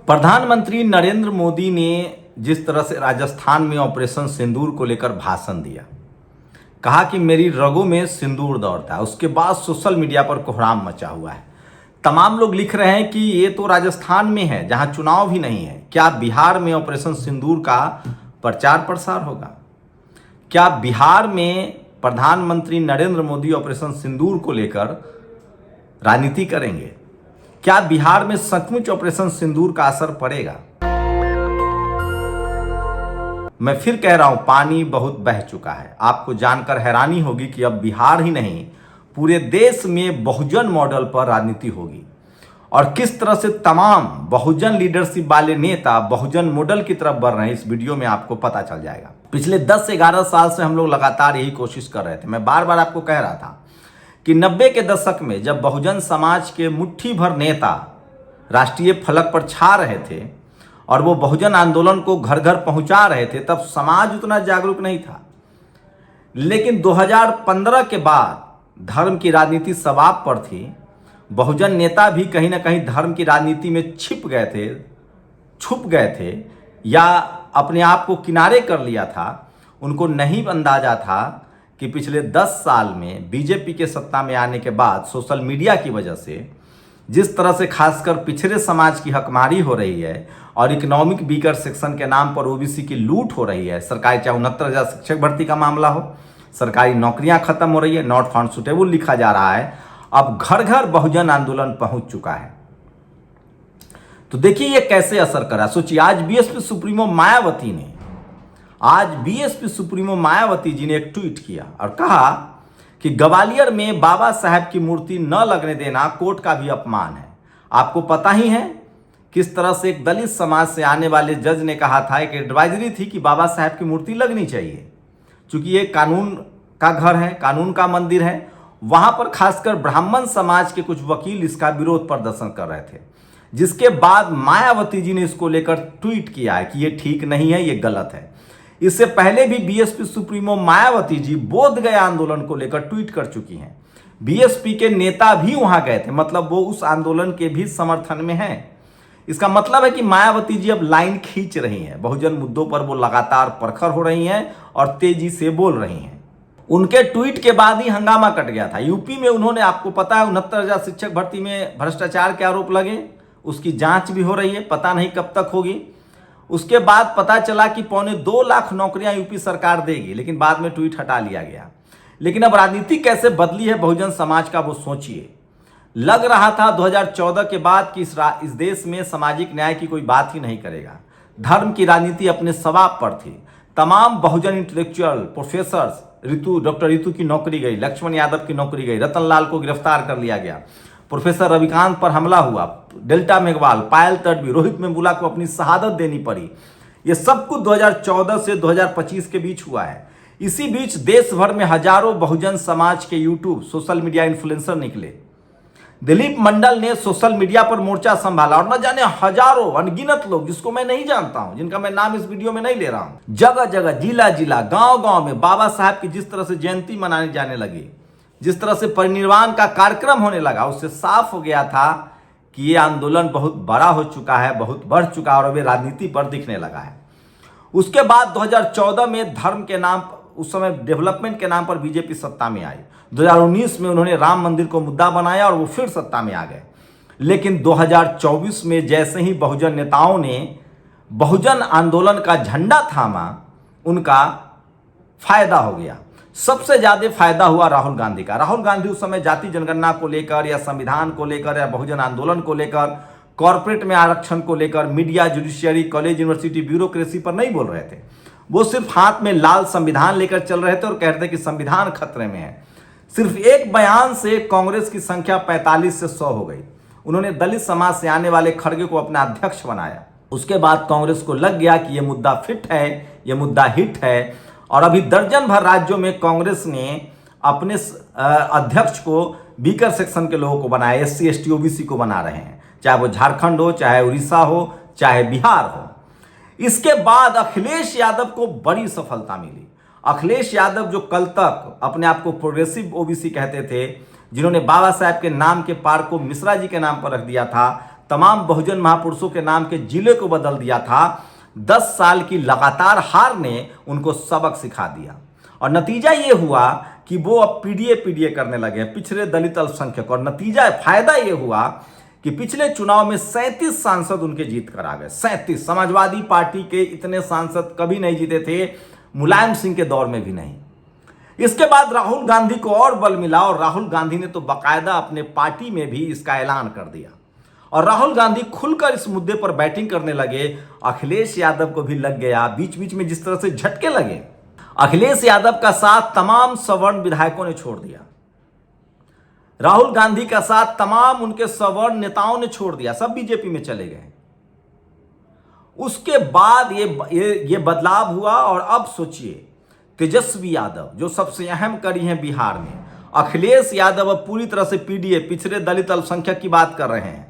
प्रधानमंत्री नरेंद्र मोदी ने जिस तरह से राजस्थान में ऑपरेशन सिंदूर को लेकर भाषण दिया, कहा कि मेरी रगों में सिंदूर दौड़ता है, उसके बाद सोशल मीडिया पर कोहराम मचा हुआ है। तमाम लोग लिख रहे हैं कि ये तो राजस्थान में है जहां चुनाव भी नहीं है, क्या बिहार में ऑपरेशन सिंदूर का प्रचार प्रसार होगा? क्या बिहार में प्रधानमंत्री नरेंद्र मोदी ऑपरेशन सिंदूर को लेकर राजनीति करेंगे? क्या बिहार में सचमुच ऑपरेशन सिंदूर का असर पड़ेगा? मैं फिर कह रहा हूं, पानी बहुत बह चुका है। आपको जानकर हैरानी होगी कि अब बिहार ही नहीं, पूरे देश में बहुजन मॉडल पर राजनीति होगी और किस तरह से तमाम बहुजन लीडरशिप वाले नेता बहुजन मॉडल की तरफ बढ़ रहे हैं, इस वीडियो में आपको पता चल जाएगा। पिछले 10 से 11 साल से हम लोग लगातार यही कोशिश कर रहे थे। मैं बार बार आपको कह रहा था कि 90 के दशक में जब बहुजन समाज के मुट्ठी भर नेता राष्ट्रीय फलक पर छा रहे थे और वो बहुजन आंदोलन को घर घर पहुंचा रहे थे, तब समाज उतना जागरूक नहीं था। लेकिन 2015 के बाद धर्म की राजनीति सवाब पर थी। बहुजन नेता भी कहीं ना कहीं धर्म की राजनीति में छिप गए थे, छुप गए थे या अपने आप को किनारे कर लिया था। उनको नहीं अंदाजा था कि पिछले 10 साल में बीजेपी के सत्ता में आने के बाद सोशल मीडिया की वजह से जिस तरह से खासकर पिछड़े समाज की हकमारी हो रही है और इकोनॉमिक वीकर सेक्शन के नाम पर ओबीसी की लूट हो रही है, सरकारी चाहे 69,000 शिक्षक भर्ती का मामला हो, सरकारी नौकरियां खत्म हो रही है, नॉट फाउंड सुटेबल लिखा जा रहा है, अब घर घर बहुजन आंदोलन पहुंच चुका है। तो देखिए ये कैसे असर करा। सोचिए, आज बीएसपी सुप्रीमो मायावती जी ने एक ट्वीट किया और कहा कि ग्वालियर में बाबा साहब की मूर्ति न लगने देना कोर्ट का भी अपमान है। आपको पता ही है किस तरह से एक दलित समाज से आने वाले जज ने कहा था, एक एडवाइजरी थी कि बाबा साहब की मूर्ति लगनी चाहिए, क्योंकि ये कानून का घर है, कानून का मंदिर है। वहां पर खासकर ब्राह्मण समाज के कुछ वकील इसका विरोध प्रदर्शन कर रहे थे, जिसके बाद मायावती जी ने इसको लेकर ट्वीट किया है कि ये ठीक नहीं है, ये गलत है। इससे पहले भी बीएसपी सुप्रीमो मायावती जी बोध गया आंदोलन को लेकर ट्वीट कर चुकी हैं। बीएसपी के नेता भी वहां गए थे, मतलब वो उस आंदोलन के भी समर्थन में हैं। इसका मतलब है कि मायावती जी अब लाइन खींच रही हैं, बहुजन मुद्दों पर वो लगातार प्रखर हो रही हैं और तेजी से बोल रही हैं। उनके ट्वीट के बाद ही हंगामा कट गया था। यूपी में उन्होंने, आपको पता है, 69,000 शिक्षक भर्ती में भ्रष्टाचार के आरोप लगे, उसकी जांच भी हो रही है, पता नहीं कब तक होगी। उसके बाद पता चला कि 2.25 लाख नौकरियां यूपी सरकार देगी, लेकिन बाद में ट्वीट हटा लिया गया। लेकिन अब राजनीति कैसे बदली है बहुजन समाज का, वो सोचिए। लग रहा था 2014 के बाद कि इस देश में सामाजिक न्याय की कोई बात ही नहीं करेगा। धर्म की राजनीति अपने सवाब पर थी। तमाम बहुजन इंटेलेक्चुअल प्रोफेसर्स, डॉक्टर रितु की नौकरी गई, लक्ष्मण यादव की नौकरी गई, रतन लाल को गिरफ्तार कर लिया गया, प्रोफेसर रविकांत पर हमला हुआ, डेल्टा मेघवाल, पायल तडवी, रोहित मेमुला को अपनी शहादत देनी पड़ी। ये सब कुछ 2014 से 2025 के बीच हुआ है। इसी बीच देश भर में हजारों बहुजन समाज के यूट्यूब सोशल मीडिया इन्फ्लुएंसर निकले। दिलीप मंडल ने सोशल मीडिया पर मोर्चा संभाला और न जाने हजारों अनगिनत लोग, जिसको मैं नहीं जानता हूं, जिनका मैं नाम इस वीडियो में नहीं ले रहा हूं, जगह जगह, जिला जिला, गांव गांव में बाबा साहब की जिस तरह से जयंती मनाने जाने लगी, जिस तरह से परिनिर्वाण का कार्यक्रम होने लगा, उससे साफ हो गया था कि ये आंदोलन बहुत बड़ा हो चुका है, बहुत बढ़ चुका है और अब ये राजनीति पर दिखने लगा है। उसके बाद 2014 में धर्म के नाम, उस समय डेवलपमेंट के नाम पर बीजेपी सत्ता में आई। 2019 में उन्होंने राम मंदिर को मुद्दा बनाया और वो फिर सत्ता में आ गए। लेकिन 2024 में जैसे ही बहुजन नेताओं ने बहुजन आंदोलन का झंडा थामा, उनका फायदा हो गया। सबसे ज्यादा फायदा हुआ राहुल गांधी का। राहुल गांधी उस समय जाति जनगणना को लेकर या संविधान को लेकर या बहुजन आंदोलन को लेकर, कॉर्पोरेट में आरक्षण को लेकर, media, judiciary, college, university, bureaucracy पर नहीं बोल रहे थे। वो सिर्फ हाथ में लाल संविधान लेकर चल रहे थे और कह रहे थे कि संविधान खतरे में है। सिर्फ एक बयान से कांग्रेस की संख्या 45 से 100 हो गई। उन्होंने दलित समाज से आने वाले खड़गे को अपना अध्यक्ष बनाया। उसके बाद कांग्रेस को लग गया कि यह मुद्दा फिट है, यह मुद्दा हिट है और अभी दर्जन भर राज्यों में कांग्रेस ने अपने अध्यक्ष को वीकर सेक्शन के लोगों को बनाया, SC ST OBC को बना रहे हैं, चाहे वो झारखंड हो, चाहे उड़ीसा हो, चाहे बिहार हो। इसके बाद अखिलेश यादव को बड़ी सफलता मिली। अखिलेश यादव जो कल तक अपने आप को प्रोग्रेसिव ओबीसी कहते थे, जिन्होंने बाबा साहब के नाम के पार्क को मिश्रा जी के नाम पर रख दिया था, तमाम बहुजन महापुरुषों के नाम के जिले को बदल दिया था। 10 साल की लगातार हार ने उनको सबक सिखा दिया और नतीजा ये हुआ कि वो अब पीडीए करने लगे, पिछड़े दलित अल्पसंख्यक। और नतीजा फायदा ये हुआ कि पिछले चुनाव में 37 सांसद उनके जीत कर आ गए। 37। समाजवादी पार्टी के इतने सांसद कभी नहीं जीते थे, मुलायम सिंह के दौर में भी नहीं। इसके बाद राहुल गांधी को और बल मिला और राहुल गांधी ने तो बाकायदा अपने पार्टी में भी इसका ऐलान कर दिया और राहुल गांधी खुलकर इस मुद्दे पर बैटिंग करने लगे। अखिलेश यादव को भी लग गया, बीच बीच में जिस तरह से झटके लगे। अखिलेश यादव का साथ तमाम सवर्ण विधायकों ने छोड़ दिया, राहुल गांधी का साथ तमाम उनके सवर्ण नेताओं ने छोड़ दिया, सब बीजेपी में चले गए। उसके बाद ये बदलाव हुआ और अब सोचिए तेजस्वी यादव जो सबसे अहम कड़ी हैं बिहार में, अखिलेश यादव अब पूरी तरह से पीडीए, पिछड़े दलित अल्पसंख्यक की बात कर रहे हैं।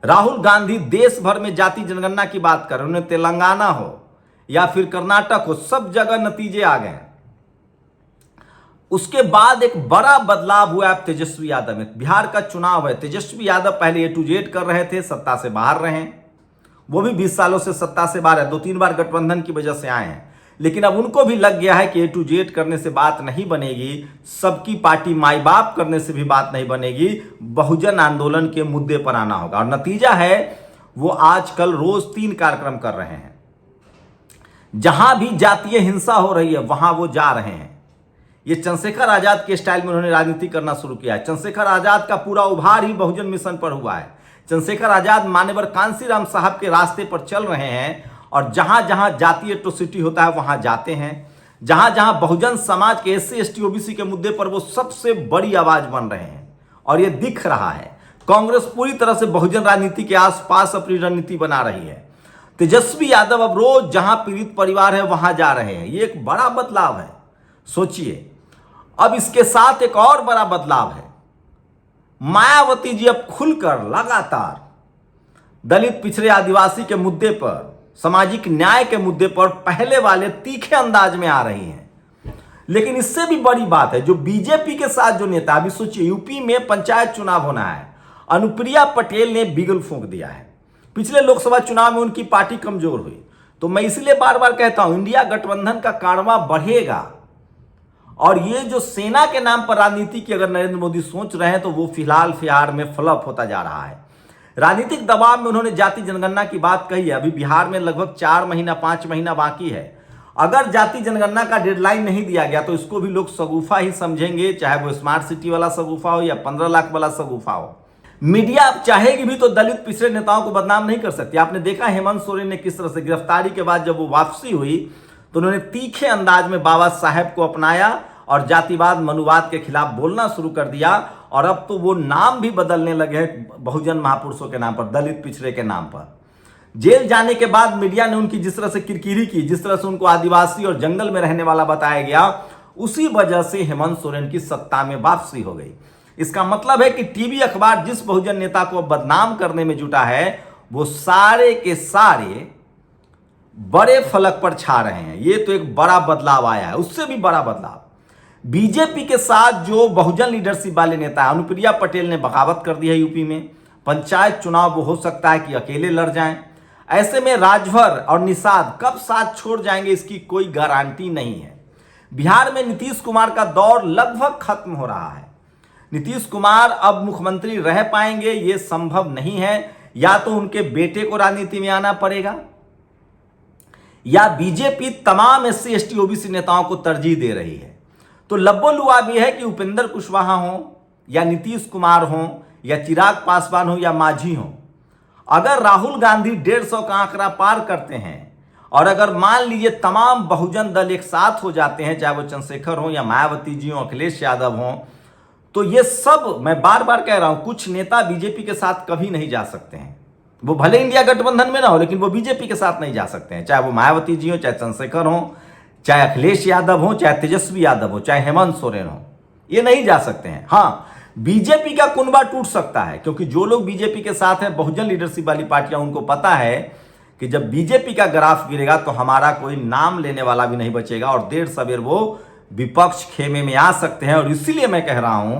राहुल गांधी देश भर में जाति जनगणना की बात कर रहे हैं, उन्हें तेलंगाना हो या फिर कर्नाटक हो, सब जगह नतीजे आ गए। उसके बाद एक बड़ा बदलाव हुआ अब तेजस्वी यादव में। बिहार का चुनाव है, तेजस्वी यादव पहले A to Z कर रहे थे, सत्ता से बाहर रहे, वो भी 20 सालों से सत्ता से बाहर है, 2-3 बार गठबंधन की वजह से आए हैं। लेकिन अब उनको भी लग गया है कि A to Z करने से बात नहीं बनेगी, सबकी पार्टी माई बाप करने से भी बात नहीं बनेगी, बहुजन आंदोलन के मुद्दे पर आना होगा। और नतीजा है वो आजकल रोज 3 कार्यक्रम कर रहे हैं। जहां भी जातीय हिंसा हो रही है वहां वो जा रहे हैं। ये चंद्रशेखर आजाद के स्टाइल में उन्होंने राजनीति करना शुरू किया है। चंद्रशेखर आजाद का पूरा उभार ही बहुजन मिशन पर हुआ है। चंद्रशेखर आजाद मान्यवर कांसीराम साहब के रास्ते पर चल रहे हैं और जहां जहां जातीय एट्रोसिटी होता है वहां जाते हैं। जहां जहां बहुजन समाज के SC ST OBC के मुद्दे पर वो सबसे बड़ी आवाज बन रहे हैं और ये दिख रहा है। कांग्रेस पूरी तरह से बहुजन राजनीति के आसपास अपनी रणनीति बना रही है। तेजस्वी यादव अब रोज जहां पीड़ित परिवार है वहां जा रहे हैं। ये एक बड़ा बदलाव है। सोचिए, अब इसके साथ एक और बड़ा बदलाव है। मायावती जी अब खुलकर लगातार दलित, पिछड़े, आदिवासी के मुद्दे पर, सामाजिक न्याय के मुद्दे पर पहले वाले तीखे अंदाज में आ रही हैं। लेकिन इससे भी बड़ी बात है, जो बीजेपी के साथ जो नेता, अभी सोचिए यूपी में पंचायत चुनाव होना है, अनुप्रिया पटेल ने बिगल फूंक दिया है। पिछले लोकसभा चुनाव में उनकी पार्टी कमजोर हुई। तो मैं इसलिए बार बार कहता हूं, इंडिया गठबंधन का कारवां बढ़ेगा और ये जो सेना के नाम पर राजनीति की अगर नरेंद्र मोदी सोच रहे हैं तो वो फिलहाल बिहार में फ्लॉप होता जा रहा है। राजनीतिक दबाव में उन्होंने जाति जनगणना की बात कही है। अभी बिहार में लगभग 4 महीना 5 महीना बाकी है। अगर जाति जनगणना का डेडलाइन नहीं दिया गया तो इसको भी लोग सगुफा ही समझेंगे, चाहे वो स्मार्ट सिटी वाला सगुफा हो या 15 लाख वाला सगुफा हो। मीडिया अब चाहेगी भी तो दलित पिछड़े नेताओं को बदनाम नहीं कर सकती। आपने देखा हेमंत सोरेन ने किस तरह से गिरफ्तारी के बाद जब वो वापसी हुई तो उन्होंने तीखे अंदाज में बाबा साहेब को अपनाया और जातिवाद, मनुवाद के खिलाफ बोलना शुरू कर दिया। और अब तो वो नाम भी बदलने लगे हैं बहुजन महापुरुषों के नाम पर, दलित पिछड़े के नाम पर। जेल जाने के बाद मीडिया ने उनकी जिस तरह से किरकिरी की, जिस तरह से उनको आदिवासी और जंगल में रहने वाला बताया गया, उसी वजह से हेमंत सोरेन की सत्ता में वापसी हो गई। इसका मतलब है कि टीवी अखबार जिस बहुजन नेता को बदनाम करने में जुटा है वो सारे के सारे बड़े फलक पर छा रहे हैं। ये तो एक बड़ा बदलाव आया है। उससे भी बड़ा बदलाव, बीजेपी के साथ जो बहुजन लीडरशिप वाले नेता है, अनुप्रिया पटेल ने बगावत कर दी है यूपी में। पंचायत चुनाव वो हो सकता है कि अकेले लड़ जाएं। ऐसे में राजभर और निषाद कब साथ छोड़ जाएंगे इसकी कोई गारंटी नहीं है। बिहार में नीतीश कुमार का दौर लगभग खत्म हो रहा है। नीतीश कुमार अब मुख्यमंत्री रह पाएंगे ये संभव नहीं है। या तो उनके बेटे को राजनीति में आना पड़ेगा या बीजेपी तमाम SC ST OBC नेताओं को तरजीह दे रही है। तो लब्बो-लुआ भी है कि उपेंद्र कुशवाहा हो या नीतीश कुमार हो या चिराग पासवान हो या मांझी हो, अगर राहुल गांधी 150 का आंकड़ा पार करते हैं और अगर मान लीजिए तमाम बहुजन दल एक साथ हो जाते हैं, चाहे वो चंद्रशेखर हो या मायावती जी हो, अखिलेश यादव हो, तो ये सब, मैं बार बार कह रहा हूं, कुछ नेता बीजेपी के साथ कभी नहीं जा सकते हैं। वो भले इंडिया गठबंधन में ना हो लेकिन वो बीजेपी के साथ नहीं जा सकते हैं, चाहे वो मायावती जी हो, चाहे चंद्रशेखर हो, चाहे अखिलेश यादव हो, चाहे तेजस्वी यादव हो, चाहे हेमंत सोरेन हो, ये नहीं जा सकते हैं। हाँ, बीजेपी का कुनबा टूट सकता है क्योंकि जो लोग बीजेपी के साथ हैं, बहुजन लीडरशिप वाली पार्टियां, उनको पता है कि जब बीजेपी का ग्राफ गिरेगा तो हमारा कोई नाम लेने वाला भी नहीं बचेगा और देर सवेर वो विपक्ष खेमे में आ सकते हैं। और इसीलिए मैं कह रहा हूं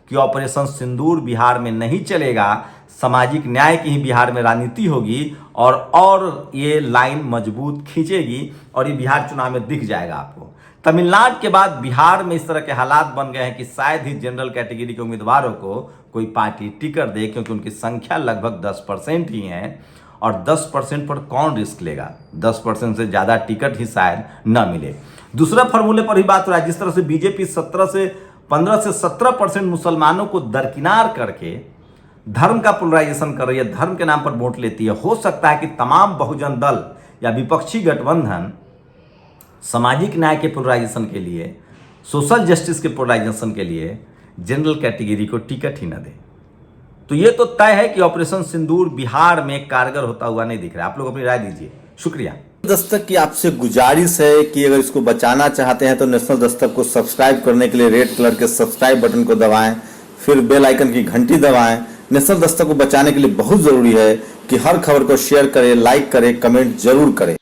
कि ऑपरेशन सिंदूर बिहार में नहीं चलेगा। सामाजिक न्याय की ही बिहार में राजनीति होगी और ये लाइन मजबूत खींचेगी और ये बिहार चुनाव में दिख जाएगा आपको। तमिलनाडु के बाद बिहार में इस तरह के हालात बन गए हैं कि शायद ही जनरल कैटेगरी के उम्मीदवारों को कोई पार्टी टिकट दे, क्योंकि उनकी संख्या लगभग 10% ही है और 10% पर कौन रिस्क लेगा। 10% से ज़्यादा टिकट ही शायद न मिले। दूसरा फॉर्मूले पर ही बात हो रहा है, जिस तरह से बीजेपी 15 से 17% मुसलमानों को दरकिनार करके धर्म का पोलराइजेशन कर रही है, धर्म के नाम पर वोट लेती है। हो सकता है कि तमाम बहुजन दल या विपक्षी गठबंधन सामाजिक न्याय के पोलराइजेशन के लिए, सोशल जस्टिस के पोलराइजेशन के लिए जनरल कैटेगरी को टिकट ही न दे। तो ये तो तय है कि ऑपरेशन सिंदूर बिहार में कारगर होता हुआ नहीं दिख रहा है। आप लोग अपनी राय दीजिए। शुक्रिया। दस्तक की आपसे गुजारिश है कि अगर इसको बचाना चाहते हैं तो नेशनल दस्तक को सब्सक्राइब करने के लिए रेड कलर के सब्सक्राइब बटन को दबाएं, फिर बेल आइकन की घंटी दबाएं। नेशनल दस्तक को बचाने के लिए बहुत जरूरी है कि हर खबर को शेयर करें, लाइक करें, कमेंट जरूर करें।